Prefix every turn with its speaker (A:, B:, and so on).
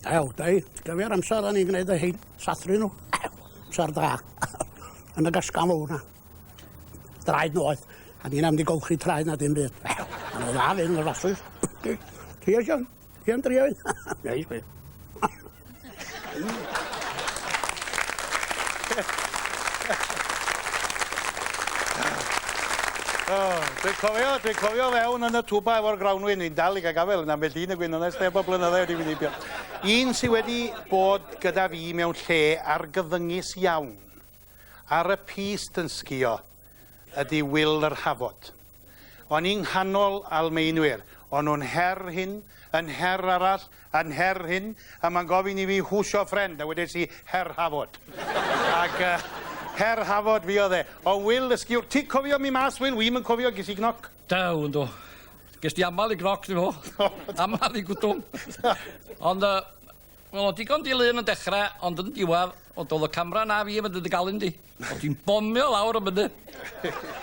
A: Dau, gyfer amser o'n i'n gwneud y hyn, sathru nhw, amser da, yn y gasgan fawr na. Draed noeth, a ni'n am di golchi traed na dim byd. Yn y dda fynd yn y faswys. Ti eisiau? Ti am drio un? Neis beth.
B: Dwi'n cofio fewn yn y twba efo'r grawnwyn, ni'n dal i gael gafel yna, mae dyn y gwynonau steb o blynyddoedd wedi mynd i bio. Un sydd wedi bod gyda fi mewn lle argyfyngus iawn ar y pist yn Sgio ydy Wil yr Hafod. O'n i'n nghanol Almeinwyr, o'n nhw'n her hyn, yn her arall, yn her hyn, a mae'n gofyn i fi hwsio ffrend, a wedyn si her Hafod. Ac her Hafod fi oedd e. O Wil y Sgio, ti'n cofio mi mas Wil? Wi'm yn cofio, ges i gnoc.
C: Daw, ynddo. Ges di amal i gnoc, di fo. Amal i gwtwm. Ond, wel, o digon dilyn yn dechrau, ond yn diwedd, ond oedd y camera na fi yn mynd i gael un di. O ti'n bomio lawr yn mynd.